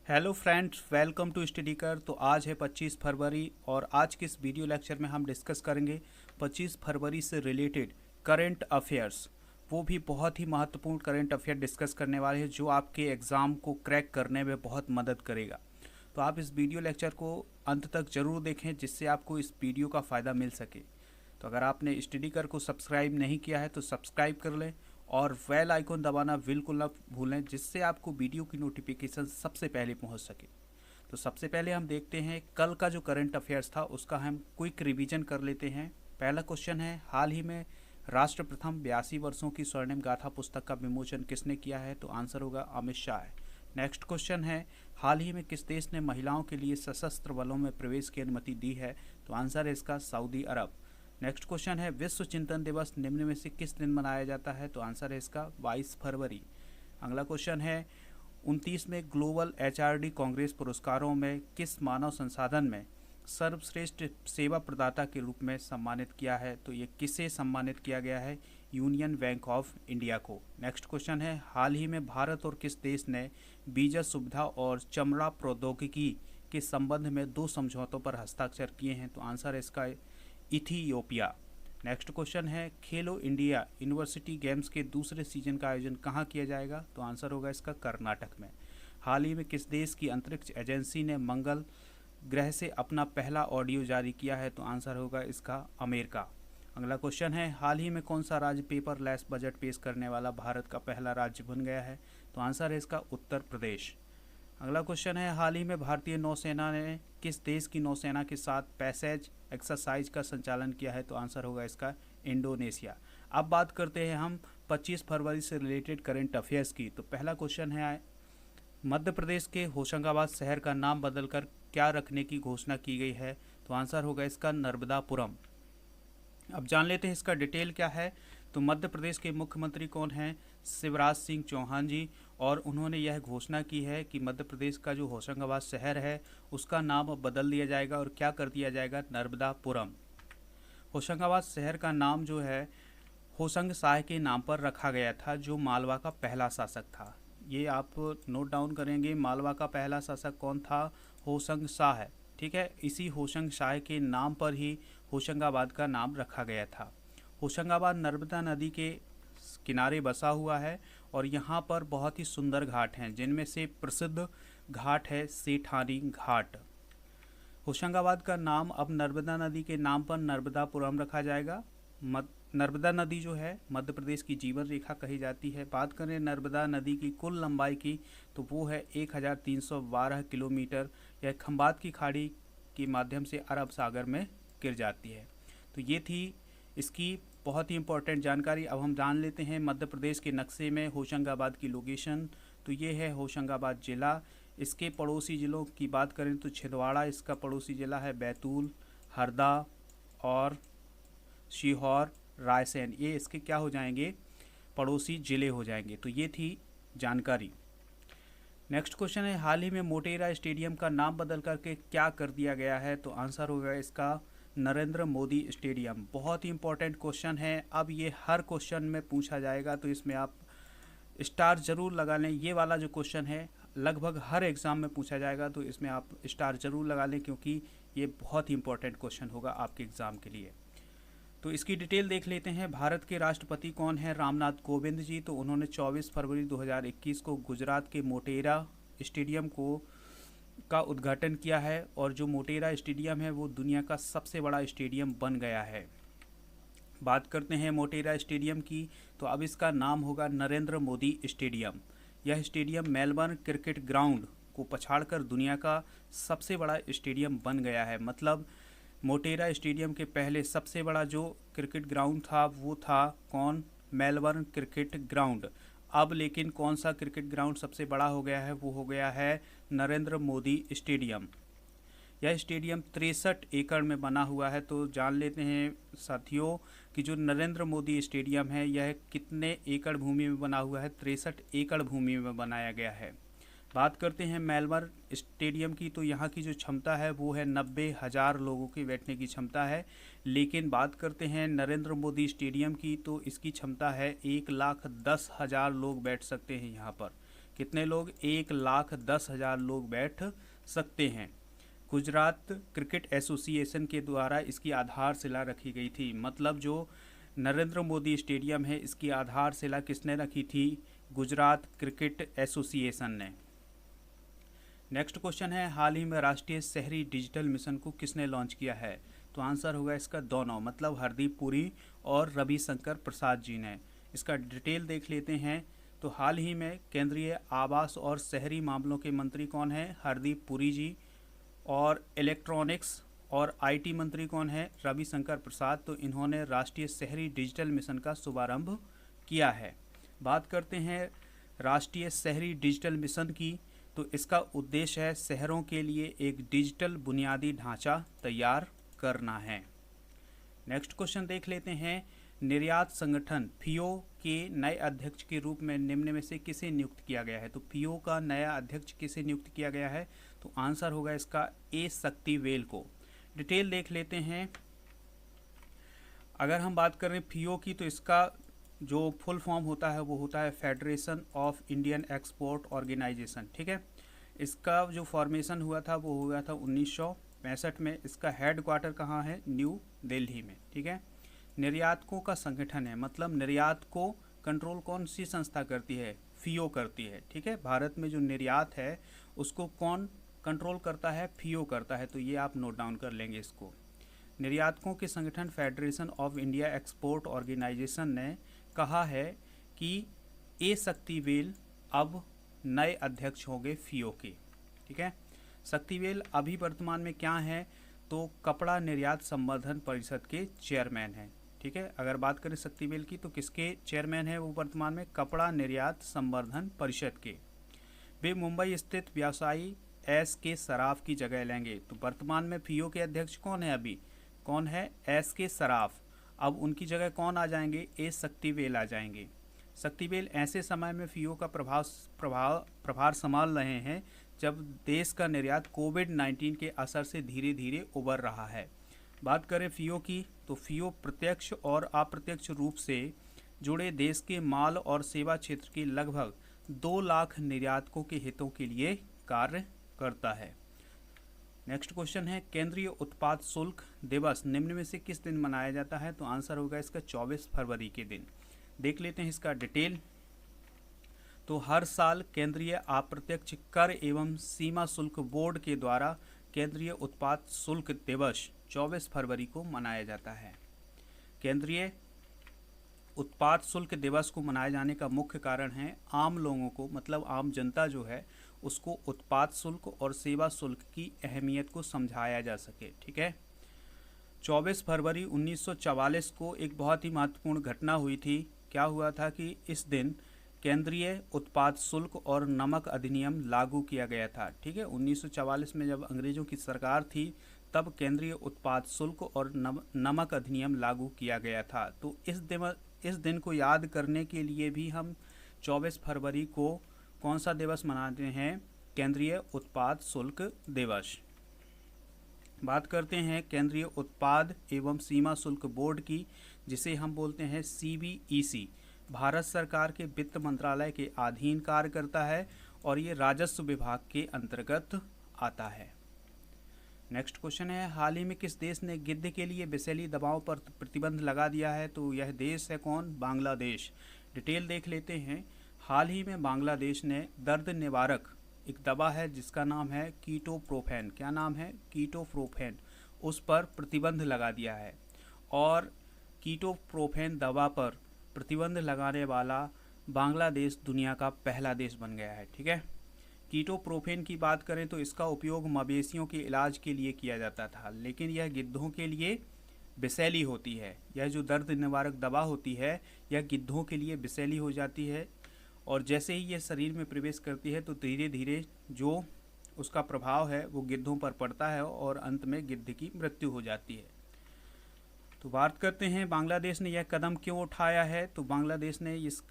Hello friends, welcome to study कर। तो आज है 25 फरवरी और आज के इस वीडियो लेक्चर में हम डिस्कस करेंगे 25 फरवरी से रिलेटेड करंट अफेयर्स। वो भी बहुत ही महत्वपूर्ण करंट अफेयर डिस्कस करने वाले हैं जो आपके एग्ज़ाम को क्रैक करने में बहुत मदद करेगा। तो आप इस वीडियो लेक्चर को अंत तक ज़रूर देखें जिससे आपको इस वीडियो का फ़ायदा मिल सके। तो अगर आपने स्टडी कर को सब्सक्राइब नहीं किया है तो सब्सक्राइब कर लें और बेल आइकन दबाना बिल्कुल ना भूलें जिससे आपको वीडियो की नोटिफिकेशन सबसे पहले पहुंच सके। तो सबसे पहले हम देखते हैं कल का जो करंट अफेयर्स था उसका हम क्विक रिवीजन कर लेते हैं। पहला क्वेश्चन है, हाल ही में राष्ट्र प्रथम 82 वर्षों की स्वर्णिम गाथा पुस्तक का विमोचन किसने किया है? तो आंसर होगा अमित शाह है। नेक्स्ट क्वेश्चन है, हाल ही में किस देश ने महिलाओं के लिए सशस्त्र बलों में प्रवेश की अनुमति दी है? तो आंसर है इसका सऊदी अरब। नेक्स्ट क्वेश्चन है, विश्व चिंतन दिवस निम्न में से किस दिन मनाया जाता है? तो आंसर है इसका 22 फरवरी। अगला क्वेश्चन है, 29वें ग्लोबल एचआरडी कांग्रेस पुरस्कारों में किस मानव संसाधन में सर्वश्रेष्ठ सेवा प्रदाता के रूप में सम्मानित किया है? तो ये किसे सम्मानित किया गया है? यूनियन बैंक ऑफ इंडिया को। नेक्स्ट क्वेश्चन है, हाल ही में भारत और किस देश ने वीजा सुविधा और चमड़ा प्रौद्योगिकी के संबंध में 2 समझौतों पर हस्ताक्षर किए हैं? तो आंसर है इसका इथियोपिया। नेक्स्ट क्वेश्चन है, खेलो इंडिया यूनिवर्सिटी गेम्स के दूसरे सीजन का आयोजन कहाँ किया जाएगा? तो आंसर होगा इसका कर्नाटक में। हाल ही में किस देश की अंतरिक्ष एजेंसी ने मंगल ग्रह से अपना पहला ऑडियो जारी किया है? तो आंसर होगा इसका अमेरिका। अगला क्वेश्चन है, हाल ही में कौन सा राज्य पेपरलेस बजट पेश करने वाला भारत का पहला राज्य बन गया है? तो आंसर है इसका उत्तर प्रदेश। अगला क्वेश्चन है, हाल ही में भारतीय नौसेना ने किस देश की नौसेना के साथ पैसेज एक्सरसाइज का संचालन किया है? तो आंसर होगा इसका इंडोनेशिया। अब बात करते हैं हम 25 फरवरी से रिलेटेड करंट अफेयर्स की। तो पहला क्वेश्चन है, मध्य प्रदेश के होशंगाबाद शहर का नाम बदलकर क्या रखने की घोषणा की गई है? तो आंसर होगा इसका नर्मदापुरम। अब जान लेते हैं इसका डिटेल क्या है। तो मध्य प्रदेश के मुख्यमंत्री कौन हैं? शिवराज सिंह चौहान जी। और उन्होंने यह घोषणा की है कि मध्य प्रदेश का जो होशंगाबाद शहर है उसका नाम अब बदल दिया जाएगा और क्या कर दिया जाएगा? नर्मदापुरम। होशंगाबाद शहर का नाम जो है होशंग शाह के नाम पर रखा गया था जो मालवा का पहला शासक था। ये आप नोट डाउन करेंगे, मालवा का पहला शासक कौन था? होशंग शाह है। ठीक है, इसी होशंग शाह के नाम पर ही होशंगाबाद का नाम रखा गया था। होशंगाबाद नर्मदा नदी के किनारे बसा हुआ है और यहाँ पर बहुत ही सुंदर घाट हैं जिनमें से प्रसिद्ध घाट है सेठानी घाट। होशंगाबाद का नाम अब नर्मदा नदी के नाम पर नर्मदापुरम रखा जाएगा। नर्मदा नदी जो है मध्य प्रदेश की जीवन रेखा कही जाती है। बात करें नर्मदा नदी की कुल लंबाई की तो वो है 1312 किलोमीटर। यह खंबात की खाड़ी के माध्यम से अरब सागर में गिर जाती है। तो ये थी इसकी बहुत ही इंपॉर्टेंट जानकारी। अब हम जान लेते हैं मध्य प्रदेश के नक्शे में होशंगाबाद की लोकेशन। तो ये है होशंगाबाद ज़िला। इसके पड़ोसी ज़िलों की बात करें तो छिंदवाड़ा इसका पड़ोसी ज़िला है, बैतूल, हरदा और सीहोर, रायसेन, ये इसके क्या हो जाएंगे? पड़ोसी ज़िले हो जाएंगे। तो ये थी जानकारी। नेक्स्ट क्वेश्चन है, हाल ही में मोटेरा स्टेडियम का नाम बदल करके क्या कर दिया गया है? तो आंसर होगा इसका नरेंद्र मोदी स्टेडियम। बहुत ही इंपॉर्टेंट क्वेश्चन है। अब ये हर क्वेश्चन में पूछा जाएगा तो इसमें आप स्टार ज़रूर लगा लें। ये वाला जो क्वेश्चन है लगभग हर एग्ज़ाम में पूछा जाएगा तो इसमें आप स्टार ज़रूर लगा लें क्योंकि ये बहुत ही इंपॉर्टेंट क्वेश्चन होगा आपके एग्ज़ाम के लिए। तो इसकी डिटेल देख लेते हैं। भारत के राष्ट्रपति कौन है? रामनाथ कोविंद जी। तो उन्होंने 24 फरवरी 2021 को गुजरात के मोटेरा स्टेडियम का उद्घाटन किया है और जो मोटेरा स्टेडियम है वो दुनिया का सबसे बड़ा स्टेडियम बन गया है। बात करते हैं मोटेरा स्टेडियम की तो अब इसका नाम होगा नरेंद्र मोदी स्टेडियम। यह स्टेडियम मेलबर्न क्रिकेट ग्राउंड को पछाड़कर दुनिया का सबसे बड़ा स्टेडियम बन गया है। मतलब मोटेरा स्टेडियम के पहले सबसे बड़ा जो क्रिकेट ग्राउंड था वो था कौन? Melbourne cricket ground. अब लेकिन कौन सा क्रिकेट ग्राउंड सबसे बड़ा हो गया है? वो हो गया है नरेंद्र मोदी स्टेडियम। यह स्टेडियम 63 एकड़ में बना हुआ है। तो जान लेते हैं साथियों कि जो नरेंद्र मोदी स्टेडियम है यह कितने एकड़ भूमि में बना हुआ है? 63 एकड़ भूमि में बनाया गया है। बात करते हैं मेलबर्न स्टेडियम की तो यहाँ की जो क्षमता है वो है 90,000 लोगों की बैठने की क्षमता है। लेकिन बात करते हैं नरेंद्र मोदी स्टेडियम की तो इसकी क्षमता है 1,10,000 लोग बैठ सकते हैं यहाँ पर। कितने लोग? 1,10,000 लोग बैठ सकते हैं। गुजरात क्रिकेट एसोसिएशन के द्वारा इसकी आधारशिला रखी गई थी। मतलब जो नरेंद्र मोदी स्टेडियम है, इसकी आधारशिला किसने रखी थी? गुजरात क्रिकेट एसोसिएशन ने। नेक्स्ट क्वेश्चन है, हाल ही में राष्ट्रीय शहरी डिजिटल मिशन को किसने लॉन्च किया है? तो आंसर होगा इसका दोनों, मतलब हरदीप पुरी और रविशंकर प्रसाद जी ने। इसका डिटेल देख लेते हैं। तो हाल ही में केंद्रीय आवास और शहरी मामलों के मंत्री कौन है? हरदीप पुरी जी। और इलेक्ट्रॉनिक्स और आईटी मंत्री कौन है? रविशंकर प्रसाद। तो इन्होंने राष्ट्रीय शहरी डिजिटल मिशन का शुभारंभ किया है। बात करते हैं राष्ट्रीय शहरी डिजिटल मिशन की। तो इसका उद्देश्य है शहरों के लिए एक डिजिटल बुनियादी ढांचा तैयार करना है। नेक्स्ट क्वेश्चन देख लेते हैं, निर्यात संगठन फियो के नए अध्यक्ष के रूप में निम्न में से किसे नियुक्त किया गया है? तो फियो का नया अध्यक्ष किसे नियुक्त किया गया है? तो आंसर होगा इसका ए शक्तिवेल को। डिटेल देख लेते हैं। अगर हम बात करें फियो की, तो इसका जो फुल फॉर्म होता है वो होता है Federation of Indian Export Organisation. ठीक है, इसका जो फॉर्मेशन हुआ था वो हुआ था 1965 में। इसका हेड क्वार्टर कहाँ है? न्यू दिल्ली में। ठीक है, निर्यातकों का संगठन है, मतलब निर्यात को कंट्रोल कौन सी संस्था करती है? फियो करती है। ठीक है, भारत में जो निर्यात है उसको कौन कंट्रोल करता है? फियो करता है। तो ये आप नोट डाउन कर लेंगे इसको। निर्यातकों के संगठन Federation of India Export Organisation ने कहा है कि ए शक्तिवेल अब नए अध्यक्ष होंगे फियो के। ठीक है, शक्तिवेल अभी वर्तमान में क्या है? तो कपड़ा निर्यात संवर्धन परिषद के चेयरमैन हैं। ठीक है, अगर बात करें शक्तिवेल की, तो किसके चेयरमैन है वो वर्तमान में? कपड़ा निर्यात संवर्धन परिषद के। वे मुंबई स्थित व्यवसायी एस के सराफ की जगह लेंगे। तो वर्तमान में फियो के अध्यक्ष कौन है? अभी कौन है? एस के सराफ। अब उनकी जगह कौन आ जाएंगे? ए शक्तिवेल आ जाएंगे। शक्तिवेल ऐसे समय में फियो का प्रभार संभाल रहे हैं जब देश का निर्यात कोविड-19 के असर से धीरे धीरे उबर रहा है। बात करें फियो की, तो फियो प्रत्यक्ष और अप्रत्यक्ष रूप से जुड़े देश के माल और सेवा क्षेत्र के लगभग 2 लाख निर्यातकों के हितों के लिए कार्य करता है। नेक्स्ट क्वेश्चन है, केंद्रीय उत्पाद शुल्क दिवस निम्न में से किस दिन मनाया जाता है? तो आंसर होगा इसका 24 फरवरी के दिन। देख लेते हैं इसका डिटेल। तो हर साल केंद्रीय अप्रत्यक्ष कर एवं सीमा शुल्क बोर्ड के द्वारा केंद्रीय उत्पाद शुल्क दिवस 24 फरवरी को मनाया जाता है। केंद्रीय उत्पाद शुल्क दिवस को मनाए जाने का मुख्य कारण है आम लोगों को, मतलब आम जनता जो है उसको उत्पाद शुल्क और सेवा शुल्क की अहमियत को समझाया जा सके। ठीक है, 24 फरवरी 1944 को एक बहुत ही महत्वपूर्ण घटना हुई थी। क्या हुआ था कि इस दिन केंद्रीय उत्पाद शुल्क और नमक अधिनियम लागू किया गया था। ठीक है, 1944 में जब अंग्रेजों की सरकार थी तब केंद्रीय उत्पाद शुल्क और नमक अधिनियम लागू किया गया था। तो इस दिन को याद करने के लिए भी हम 24 फरवरी को कौन सा दिवस मनाते हैं? केंद्रीय उत्पाद शुल्क दिवस। बात करते हैं केंद्रीय उत्पाद एवं सीमा शुल्क बोर्ड की, जिसे हम बोलते हैं CBEC। भारत सरकार के वित्त मंत्रालय के अधीन कार्य करता है और ये राजस्व विभाग के अंतर्गत आता है। नेक्स्ट क्वेश्चन है, हाल ही में किस देश ने गिद्ध के लिए विषैली दवाओं पर प्रतिबंध लगा दिया है? तो यह देश है कौन? बांग्लादेश। डिटेल देख लेते हैं। हाल ही में बांग्लादेश ने दर्द निवारक एक दवा है जिसका नाम है कीटोप्रोफेन। क्या नाम है? कीटोप्रोफेन। उस पर प्रतिबंध लगा दिया है और कीटोप्रोफेन दवा पर प्रतिबंध लगाने वाला बांग्लादेश दुनिया का पहला देश बन गया है। ठीक है, कीटोप्रोफेन की बात करें तो इसका उपयोग मवेशियों के इलाज के लिए किया जाता था, लेकिन यह गिद्धों के लिए विषैली होती है। यह जो दर्द निवारक दवा होती है यह गिद्धों के लिए विषैली हो जाती है और जैसे ही यह शरीर में प्रवेश करती है तो धीरे धीरे जो उसका प्रभाव है वो गिद्धों पर पड़ता है और अंत में गिद्ध की मृत्यु हो जाती है। तो बात करते हैं बांग्लादेश ने यह कदम क्यों उठाया है। तो बांग्लादेश ने इस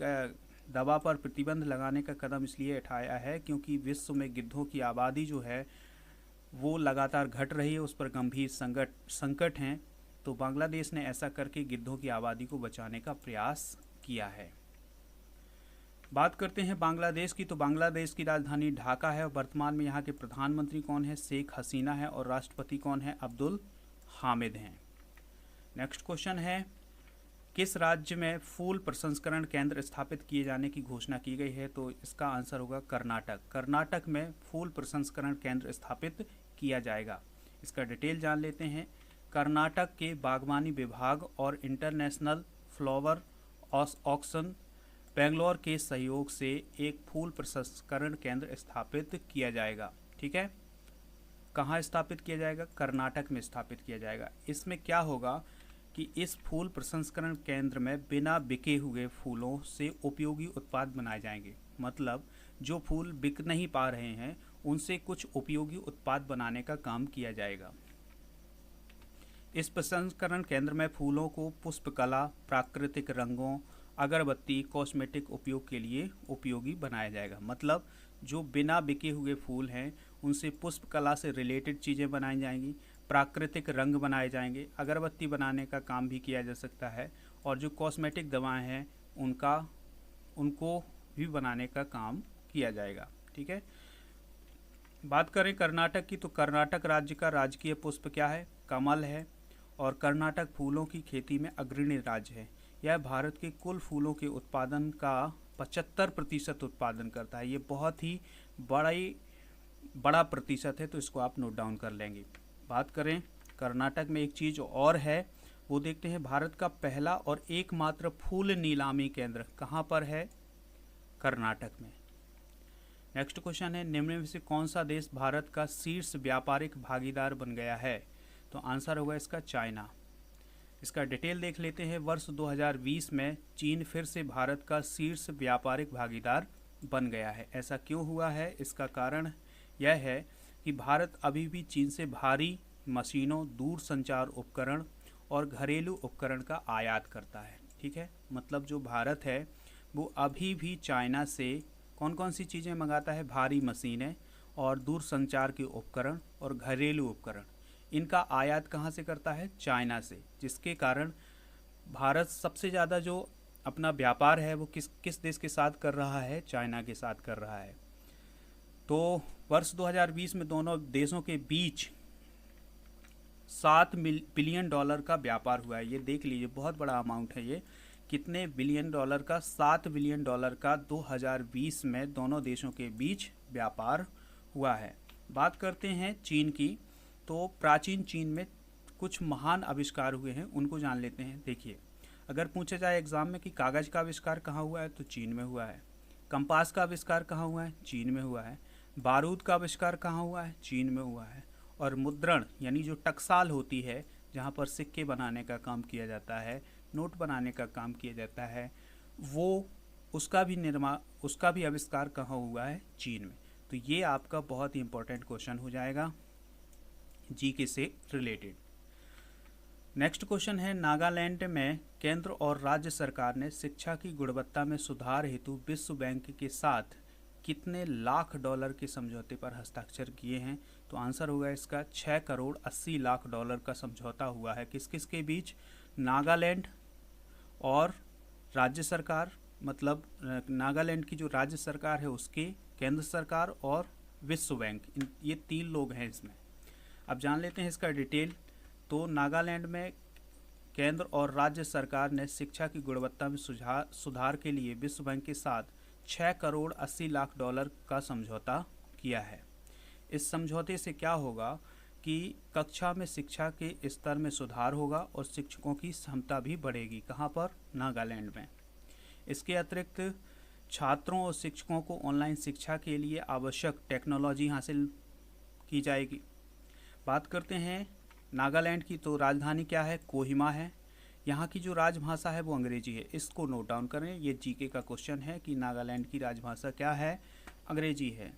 दवा पर प्रतिबंध लगाने का कदम इसलिए उठाया है क्योंकि विश्व में गिद्धों की आबादी जो है वो लगातार घट रही है, उस पर गंभीर संकट हैं। तो बांग्लादेश ने ऐसा करके गिद्धों की आबादी को बचाने का प्रयास किया है। बात करते हैं बांग्लादेश की, तो बांग्लादेश की राजधानी ढाका है और वर्तमान में यहाँ के प्रधानमंत्री कौन है? शेख हसीना है और राष्ट्रपति कौन है? अब्दुल हामिद हैं। नेक्स्ट क्वेश्चन है, किस राज्य में फूल प्रसंस्करण केंद्र स्थापित किए जाने की घोषणा की गई है? तो इसका आंसर होगा कर्नाटक। कर्नाटक में फूल प्रसंस्करण केंद्र स्थापित किया जाएगा। इसका डिटेल जान लेते हैं। कर्नाटक के बागवानी विभाग और इंटरनेशनल फ्लावर ऑक्शन बेंगलोर के सहयोग से एक फूल प्रसंस्करण केंद्र स्थापित किया जाएगा। ठीक है, कहाँ स्थापित किया जाएगा? कर्नाटक में स्थापित किया जाएगा। इसमें क्या होगा कि इस फूल प्रसंस्करण केंद्र में बिना बिके हुए फूलों से उपयोगी उत्पाद बनाए जाएंगे। मतलब जो फूल बिक नहीं पा रहे हैं उनसे कुछ उपयोगी उत्पाद बनाने का काम किया जाएगा। इस प्रसंस्करण केंद्र में फूलों को पुष्पकला, प्राकृतिक रंगों, अगरबत्ती, कॉस्मेटिक उपयोग के लिए उपयोगी बनाया जाएगा। मतलब जो बिना बिके हुए फूल हैं उनसे पुष्पकला से रिलेटेड चीज़ें बनाई जाएंगी, प्राकृतिक रंग बनाए जाएंगे, अगरबत्ती बनाने का काम भी किया जा सकता है, और जो कॉस्मेटिक दवाएं हैं उनको भी बनाने का काम किया जाएगा। ठीक है, बात करें कर्नाटक की, तो कर्नाटक राज्य का राजकीय पुष्प क्या है? कमल है और कर्नाटक फूलों की खेती में अग्रणी राज्य है। यह भारत के कुल फूलों के उत्पादन का 75% उत्पादन करता है। ये बहुत ही बड़ा प्रतिशत है, तो इसको आप नोट डाउन कर लेंगे। बात करें कर्नाटक में एक चीज़ और है, वो देखते हैं। भारत का पहला और एकमात्र फूल नीलामी केंद्र कहाँ पर है? कर्नाटक में। नेक्स्ट क्वेश्चन है, निम्न में से कौन सा देश भारत का शीर्ष व्यापारिक भागीदार बन गया है? तो आंसर होगा इसका चाइना। इसका डिटेल देख लेते हैं। वर्ष 2020 में चीन फिर से भारत का शीर्ष व्यापारिक भागीदार बन गया है। ऐसा क्यों हुआ है? इसका कारण यह है कि भारत अभी भी चीन से भारी मशीनों, दूर संचार उपकरण और घरेलू उपकरण का आयात करता है। ठीक है, मतलब जो भारत है वो अभी भी चाइना से कौन कौन सी चीज़ें मंगाता है? भारी मशीनें और दूर संचार के उपकरण और घरेलू उपकरण। इनका आयात कहाँ से करता है? चाइना से, जिसके कारण भारत सबसे ज़्यादा जो अपना व्यापार है वो किस देश के साथ कर रहा है? चाइना के साथ कर रहा है। तो वर्ष 2020 में दोनों देशों के बीच $7 बिलियन का व्यापार हुआ है। ये देख लीजिए, बहुत बड़ा अमाउंट है ये। कितने बिलियन डॉलर का? $7 बिलियन का 2020 में दोनों देशों के बीच व्यापार हुआ है। बात करते हैं चीन की, तो प्राचीन चीन में कुछ महान आविष्कार हुए हैं, उनको जान लेते हैं। देखिए, अगर पूछा जाए एग्जाम में कि कागज़ का आविष्कार कहाँ हुआ है, तो चीन में हुआ है। कंपास का आविष्कार कहाँ हुआ है? चीन में हुआ है। बारूद का आविष्कार कहाँ हुआ है? चीन में हुआ है। और मुद्रण यानी जो टकसाल होती है, जहाँ पर सिक्के बनाने का काम किया जाता है, नोट बनाने का काम किया जाता है, वो उसका भी आविष्कार कहाँ हुआ है? चीन में। तो ये आपका बहुत ही इंपॉर्टेंट क्वेश्चन हो जाएगा जीके से रिलेटेड। नेक्स्ट क्वेश्चन है, नागालैंड में केंद्र और राज्य सरकार ने शिक्षा की गुणवत्ता में सुधार हेतु विश्व बैंक के साथ कितने लाख डॉलर के समझौते पर हस्ताक्षर किए हैं? तो आंसर होगा इसका $6 करोड़ 80 लाख का समझौता हुआ है। किस किस के बीच? नागालैंड और राज्य सरकार, मतलब नागालैंड की जो राज्य सरकार है उसके, केंद्र सरकार और विश्व बैंक, ये 3 लोग हैं इसमें। अब जान लेते हैं इसका डिटेल। तो नागालैंड में केंद्र और राज्य सरकार ने शिक्षा की गुणवत्ता में सुधार के लिए विश्व बैंक के साथ $6 करोड़ 80 लाख का समझौता किया है। इस समझौते से क्या होगा कि कक्षा में शिक्षा के स्तर में सुधार होगा और शिक्षकों की क्षमता भी बढ़ेगी। कहाँ पर? नागालैंड में। इसके अतिरिक्त छात्रों और शिक्षकों को ऑनलाइन शिक्षा के लिए आवश्यक टेक्नोलॉजी हासिल की जाएगी। बात करते हैं नागालैंड की, तो राजधानी क्या है? कोहिमा है। यहाँ की जो राजभाषा है वो अंग्रेजी है। इसको नोट डाउन करें, ये जीके का क्वेश्चन है कि नागालैंड की राजभाषा क्या है? अंग्रेजी है।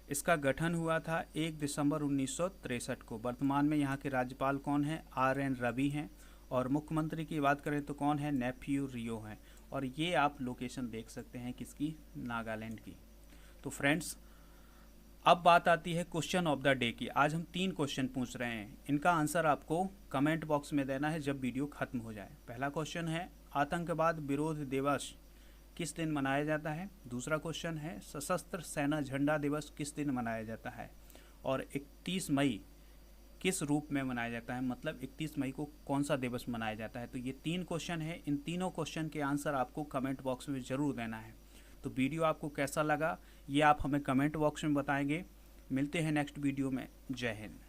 इसका गठन हुआ था 1 दिसंबर 1963 को। वर्तमान में यहाँ के राज्यपाल कौन है? RN रवि हैं। और मुख्यमंत्री की बात करें तो कौन है? नेफ्यू रियो हैं। और ये आप लोकेशन देख सकते हैं किसकी? नागालैंड की। तो फ्रेंड्स, अब बात आती है क्वेश्चन ऑफ द डे की। आज हम 3 क्वेश्चन पूछ रहे हैं, इनका आंसर आपको कमेंट बॉक्स में देना है जब वीडियो खत्म हो जाए। पहला क्वेश्चन है, आतंकवाद विरोध दिवस किस दिन मनाया जाता है। दूसरा क्वेश्चन है सशस्त्र सेना झंडा दिवस किस दिन मनाया जाता है। और 31 मई किस रूप में मनाया जाता है, मतलब 31 मई को कौन सा दिवस मनाया जाता है। तो ये 3 क्वेश्चन है, इन तीनों क्वेश्चन के आंसर आपको कमेंट बॉक्स में ज़रूर देना है। तो वीडियो आपको कैसा लगा ये आप हमें कमेंट बॉक्स में बताएंगे। मिलते हैं नेक्स्ट वीडियो में। जय हिंद।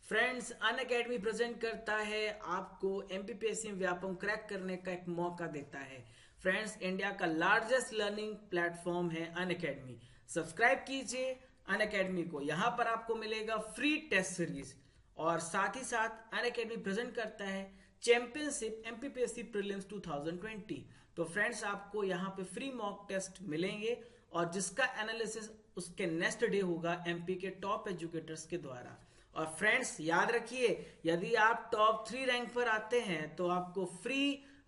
फ्रेंड्स, अनअकैडमी प्रेजेंट करता है आपको एमपीपीएससी व्यापम क्रैक करने का एक मौका देता है। फ्रेंड्स, इंडिया का लार्जेस्ट लर्निंग प्लेटफॉर्म है अनअकैडमी। सब्सक्राइब कीजिए अनअकैडमी को, यहाँ पर आपको मिलेगा फ्री टेस्ट सीरीज और साथ ही साथ अनअकैडमी प्रेजेंट करता है चैंपियनशिप एमपीपीएससी प्रीलिम्स 2020। तो फ्रेंड्स, आपको यहाँ पे फ्री मॉक टेस्ट मिलेंगे और जिसका एनालिसिस उसके नेक्स्ट डे होगा एमपी के टॉप एजुकेटर्स के द्वारा। और फ्रेंड्स, याद रखिए, यदि आप टॉप 3 रैंक पर आते हैं तो आपको फ्री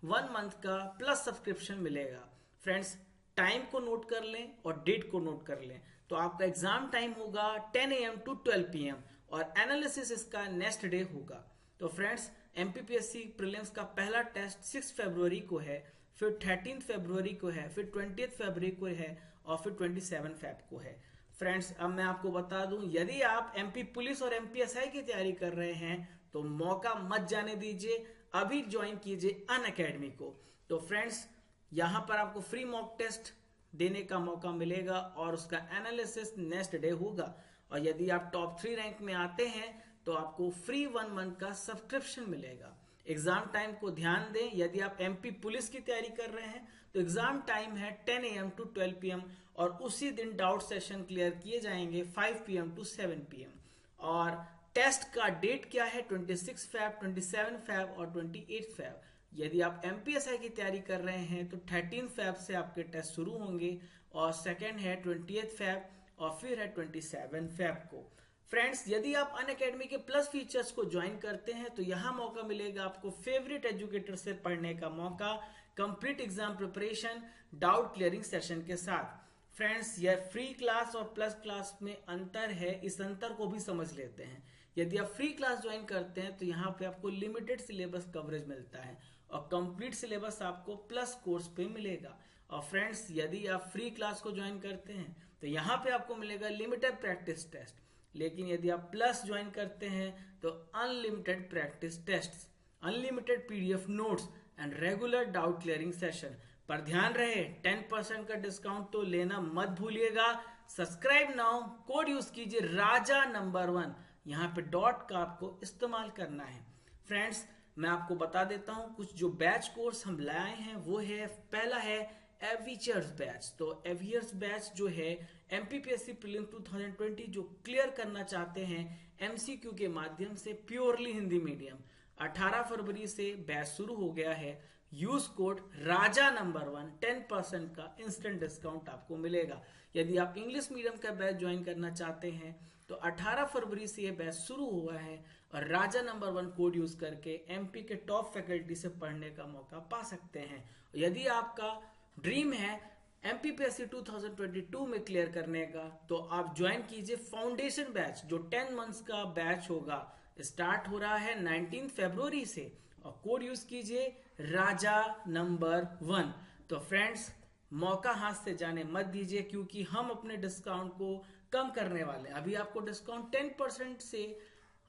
1 मंथ का प्लस सब्सक्रिप्शन मिलेगा। फ्रेंड्स, टाइम को नोट कर लें और डेट को नोट कर लें। तो आपका एग्जाम टाइम होगा 10 AM to 12 PM और एनालिसिस इसका नेक्स्ट डे होगा। तो फ्रेंड्स, एमपीपीएससी प्रीलिम्स का पहला टेस्ट 6 फरवरी को है, फिर 13 फरवरी को है, फिर 20 फरवरी को है और फिर 27 फेब को है। फ्रेंड्स, अब मैं आपको बता दूं, यदि आप एमपी पुलिस और एमपीएसआई की तैयारी कर रहे हैं तो मौका मत जाने दीजिए, अभी ज्वाइन कीजिए अनअकैडमी को। तो फ्रेंड्स, यहां पर आपको फ्री मॉक टेस्ट देने का मौका मिलेगा और उसका एनालिसिस नेक्स्ट डे होगा। और यदि आप टॉप 3 रैंक में आते हैं तो आपको फ्री 1 मंथ का सब्सक्रिप्शन मिलेगा। एग्जाम टाइम को ध्यान दें, यदि आप एमपी पुलिस की तैयारी कर रहे हैं तो एग्जाम टाइम है 10 AM to 12 PM और उसी दिन डाउट सेशन क्लियर किए जाएंगे 5 PM to 7 PM। और टेस्ट का डेट क्या है, 26 फेब, 27 फेब और 28 फेब। यदि आप एमपीएसआई की तैयारी कर रहे हैं तो 13 फेब से आपके टेस्ट शुरू होंगे और सेकेंड है 28 फेब और फिर है 27 फेब को। फ्रेंड्स, यदि आप अनअकैडमी के प्लस फीचर्स को ज्वाइन करते हैं तो यहाँ मौका मिलेगा आपको फेवरेट एजुकेटर से पढ़ने का मौका, complete exam preparation, doubt clearing session के साथ। फ्रेंड्स, यह फ्री क्लास और प्लस क्लास में अंतर है, इस अंतर को भी समझ लेते हैं। यदि आप फ्री क्लास ज्वाइन करते हैं तो यहाँ पे आपको लिमिटेड सिलेबस कवरेज मिलता है और कंप्लीट सिलेबस आपको प्लस कोर्स पे मिलेगा। और फ्रेंड्स, यदि आप फ्री क्लास को ज्वाइन करते हैं तो यहाँ पे आपको मिलेगा लिमिटेड प्रैक्टिस टेस्ट, लेकिन यदि आप प्लस ज्वाइन करते हैं तो unlimited practice test, unlimited PDF notes and regular doubt clearing session. पर ध्यान रहे, 10% का डिस्काउंट तो लेना मत भूलिएगा। सब्सक्राइब नाउ, कोड यूज कीजिए राजा नंबर 1, यहाँ पे डॉट का आपको इस्तेमाल करना है। फ्रेंड्स, मैं आपको बता देता हूँ कुछ जो बैच कोर्स हम लाए हैं वो है, पहला है एवियर्स बैच। तो एवियर्स बैच जो है एमपीपीएससी प्रीलिम्स 2020 जो क्लियर करना चाहते हैं एमसीक्यू के माध्यम से प्योरली हिंदी मीडियम, 18 फरवरी से बैच शुरू हो गया है। यूज कोड राजा नंबर 1, 10% का इंस्टेंट डिस्काउंट आपको मिलेगा। यदि आप इंग्लिश मीडियम का बैच ज्वाइन करना चाहते हैं तो 18 फरवरी से ये बैच शुरू हुआ है और राजा नंबर 1 कोड यूज करके एमपी के टॉप फैकल्टी से पढ़ने का मौका पा सकते हैं। यदि आपका ड्रीम है एमपीपीएससी 2022 में क्लियर करने का तो आप ज्वाइन कीजिए फाउंडेशन बैच जो 10 मंथ्स का बैच होगा। स्टार्ट हो रहा है 19 फरवरी से और कोड यूज कीजिए राजा नंबर 1। तो फ्रेंड्स, मौका हाथ से जाने मत दीजिए क्योंकि हम अपने डिस्काउंट को कम करने वाले हैं। अभी आपको डिस्काउंट 10% से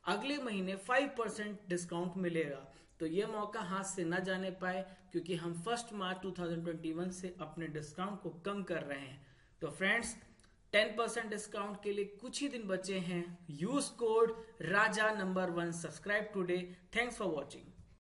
अगले महीने 5% डिस्काउंट मिलेगा। तो ये मौका हाथ से ना जाने पाए क्योंकि हम 1 मार्च 2021 से अपने डिस्काउंट को कम कर रहे हैं। तो फ्रेंड्स, 10% डिस्काउंट के लिए कुछ ही दिन बचे हैं। Use code Raja number 1, subscribe today. Thanks for watching.